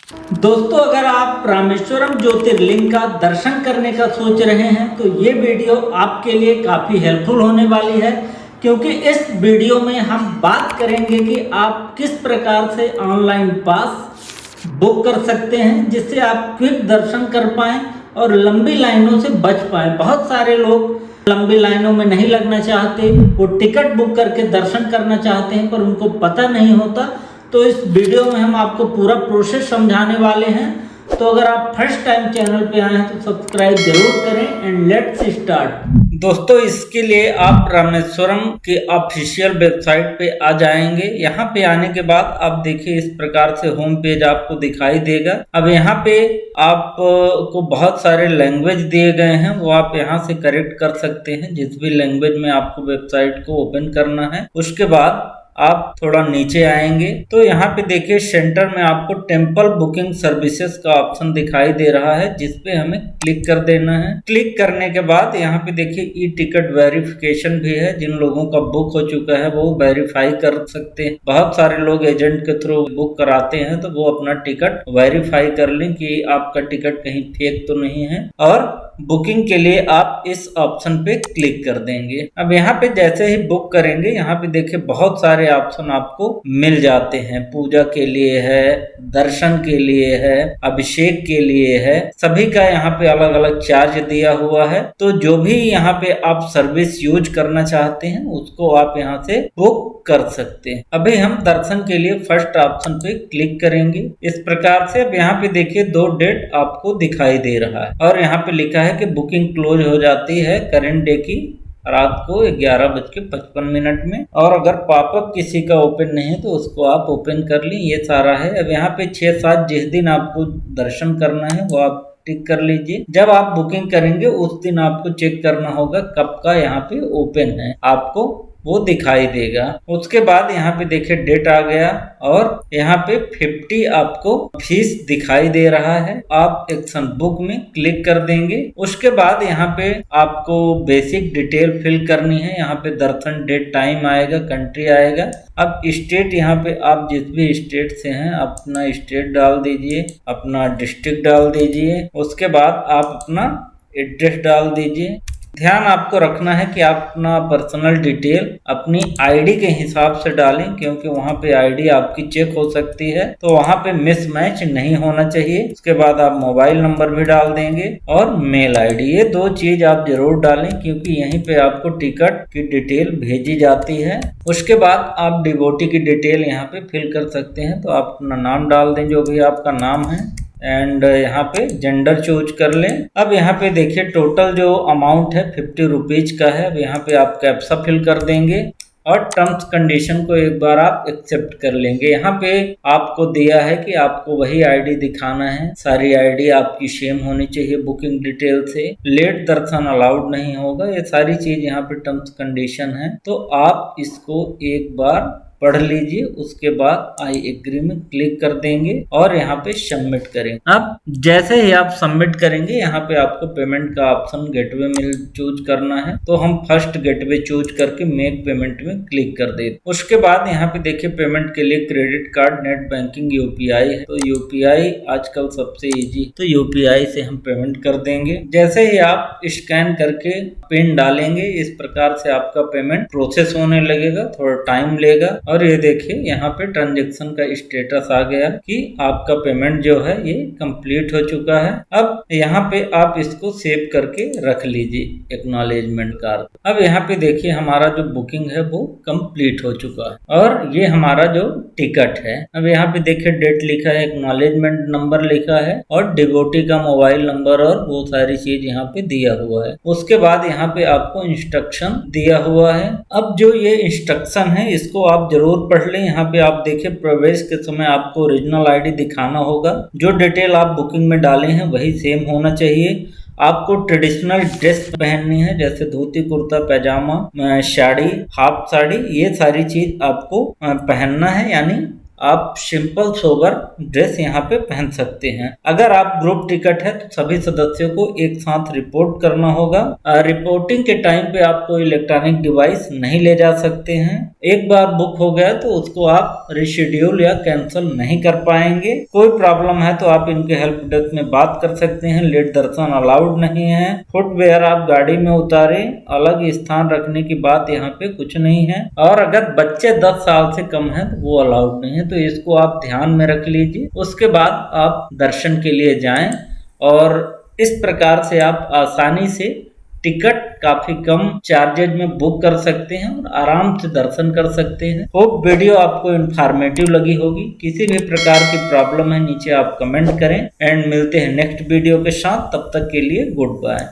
दोस्तों, अगर आप रामेश्वरम ज्योतिर्लिंग का दर्शन करने का सोच रहे हैं तो ये वीडियो आपके लिए काफ़ी हेल्पफुल होने वाली है, क्योंकि इस वीडियो में हम बात करेंगे कि आप किस प्रकार से ऑनलाइन पास बुक कर सकते हैं जिससे आप क्विक दर्शन कर पाएँ और लंबी लाइनों से बच पाएँ। बहुत सारे लोग लंबी लाइनों में नहीं लगना चाहते, वो टिकट बुक करके दर्शन करना चाहते हैं पर उनको पता नहीं होता। तो इस वीडियो में हम आपको पूरा प्रोसेस समझाने वाले हैं। तो अगर आप फर्स्ट टाइम चैनल पे आए हैं तो सब्सक्राइब जरूर करें एंड लेट्स स्टार्ट। दोस्तों, इसके लिए आप रामेश्वरम के ऑफिशियल वेबसाइट पे आ जाएंगे। यहाँ पे आने के बाद आप देखिए इस प्रकार से होम पेज आपको दिखाई देगा। अब यहाँ पे आपको बहुत सारे लैंग्वेज दिए गए हैं, वो आप यहाँ से करेक्ट कर सकते हैं जिस भी लैंग्वेज में आपको वेबसाइट को ओपन करना है। उसके बाद आप थोड़ा नीचे आएंगे तो यहाँ पे देखिए सेंटर में आपको टेम्पल बुकिंग सर्विसेज का ऑप्शन दिखाई दे रहा है, जिसपे हमें क्लिक कर देना है। क्लिक करने के बाद यहाँ पे देखिए ई टिकट वेरिफिकेशन भी है। जिन लोगों का बुक हो चुका है वो वेरीफाई कर सकते हैं। बहुत सारे लोग एजेंट के थ्रू बुक कराते हैं, तो वो अपना टिकट वेरीफाई कर लें कि आपका टिकट कहीं फेक तो नहीं है, और बुकिंग के लिए आप इस ऑप्शन पे क्लिक कर देंगे। अब यहाँ पे जैसे ही बुक करेंगे, यहाँ पे देखिए बहुत सारे ऑप्शन आपको मिल जाते हैं। पूजा के लिए है, दर्शन के लिए है, अभिषेक के लिए है, सभी का यहाँ पे अलग अलग चार्ज दिया हुआ है। तो जो भी यहाँ पे आप सर्विस यूज करना चाहते हैं उसको आप यहाँ से बुक कर सकते हैं। अभी हम दर्शन के लिए फर्स्ट ऑप्शन पे क्लिक करेंगे। इस प्रकार से अब यहाँ पे देखिए 2 डेट आपको दिखाई दे रहा है और यहाँ पे लिखा है कि बुकिंग क्लोज हो जाती है करेंट डे की रात को 11:55 में, और अगर पॉपअप किसी का ओपन नहीं है तो उसको आप ओपन कर लें। ये सारा है। अब यहाँ पे 6-7 जिस दिन आपको दर्शन करना है वो आप टिक कर लीजिए। जब आप बुकिंग करेंगे उस दिन आपको चेक करना होगा कब का यहाँ पे ओपन है, आपको वो दिखाई देगा। उसके बाद यहाँ पे देखिए डेट आ गया और यहाँ पे 50 आपको फीस दिखाई दे रहा है। आप एक्शन बुक में क्लिक कर देंगे। उसके बाद यहाँ पे आपको बेसिक डिटेल फिल करनी है। यहाँ पे दर्शन डेट टाइम आएगा, कंट्री आएगा। अब स्टेट यहाँ पे आप जिस भी स्टेट से हैं अपना स्टेट डाल दीजिए, अपना डिस्ट्रिक्ट डाल दीजिए। उसके बाद आप अपना एड्रेस डाल दीजिए। ध्यान आपको रखना है कि आप अपना पर्सनल डिटेल अपनी आईडी के हिसाब से डालें, क्योंकि वहाँ पे आईडी आपकी चेक हो सकती है, तो वहाँ पे मिसमैच नहीं होना चाहिए। उसके बाद आप मोबाइल नंबर भी डाल देंगे और मेल आईडी, ये 2 चीज आप जरूर डालें क्योंकि यहीं पे आपको टिकट की डिटेल भेजी जाती है। उसके बाद आप डिवोटी की डिटेल यहाँ पे फिल कर सकते हैं, तो आप अपना नाम डाल दें जो भी आपका नाम है, एंड यहाँ पे जेंडर चूज कर लें। अब यहाँ पे देखिए टोटल जो अमाउंट है 50 रुपीज का है। अब यहाँ पे आप कैप्सा फिल कर देंगे और टर्म्स कंडीशन को एक बार आप एक्सेप्ट कर लेंगे। यहाँ पे आपको दिया है कि आपको वही आईडी दिखाना है, सारी आईडी आपकी सेम होनी चाहिए बुकिंग डिटेल से, लेट दर्शन अलाउड नहीं होगा। ये सारी चीज यहाँ पे टर्म्स कंडीशन है, तो आप इसको एक बार पढ़ लीजिए। उसके बाद आई एग्री में क्लिक कर देंगे और यहाँ पे सबमिट करेंगे। अब जैसे ही आप सबमिट करेंगे यहाँ पे आपको पेमेंट का ऑप्शन गेटवे में चूज करना है, तो हम फर्स्ट गेटवे चूज करके मेक पेमेंट में क्लिक कर देते। उसके बाद यहाँ पे देखिए पेमेंट के लिए credit card, net banking, UPI है, तो यूपीआई आजकल सबसे इजी, तो यूपीआई से हम पेमेंट कर देंगे। जैसे ही आप स्कैन करके पिन डालेंगे इस प्रकार से आपका पेमेंट प्रोसेस होने लगेगा, थोड़ा टाइम लेगा। और ये देखिए यहाँ पे ट्रांजैक्शन का स्टेटस आ गया कि आपका पेमेंट जो है ये कंप्लीट हो चुका है। अब यहाँ पे आप इसको सेव करके रख लीजिए एक्नॉलेजमेंट कार्ड। अब यहाँ पे देखिए हमारा जो बुकिंग है वो कंप्लीट हो चुका है और ये हमारा जो टिकट है। अब यहाँ पे देखिए डेट लिखा है, एक्नॉलेजमेंट नंबर लिखा है और डिवोटी का मोबाइल नंबर और वो सारी चीज यहाँ पे दिया हुआ है। उसके बाद यहाँ पे आपको इंस्ट्रक्शन दिया हुआ है। अब जो ये इंस्ट्रक्शन है इसको आप जरूर पढ़ लें। यहाँ पे आप देखिए प्रवेश के समय आपको ओरिजिनल आईडी दिखाना होगा, जो डिटेल आप बुकिंग में डाले हैं वही सेम होना चाहिए। आपको ट्रेडिशनल ड्रेस पहननी है, जैसे धोती, कुर्ता, पैजामा, साड़ी, हाफ साड़ी, ये सारी चीज आपको पहनना है, यानी आप सिंपल सोबर ड्रेस यहाँ पे पहन सकते हैं। अगर आप ग्रुप टिकट है तो सभी सदस्यों को एक साथ रिपोर्ट करना होगा। रिपोर्टिंग के टाइम पे आप कोई इलेक्ट्रॉनिक डिवाइस नहीं ले जा सकते हैं। एक बार बुक हो गया तो उसको आप रिशेड्यूल या कैंसिल नहीं कर पाएंगे। कोई प्रॉब्लम है तो आप इनके हेल्प डेस्क में बात कर सकते हैं। लेट दर्शन अलाउड नहीं है। फुटवेयर आप गाड़ी में उतारे, अलग स्थान रखने की बात यहाँ पे कुछ नहीं है। और अगर बच्चे 10 साल से कम है तो वो अलाउड नहीं है, तो इसको आप ध्यान में रख लीजिए। उसके बाद आप दर्शन के लिए जाएं और इस प्रकार से आप आसानी से टिकट काफी कम चार्जेज में बुक कर सकते हैं और आराम से दर्शन कर सकते हैं। होप वीडियो आपको इंफॉर्मेटिव लगी होगी। किसी भी प्रकार की प्रॉब्लम है नीचे आप कमेंट करें एंड मिलते हैं नेक्स्ट वीडियो के साथ। तब तक के लिए गुड बाय।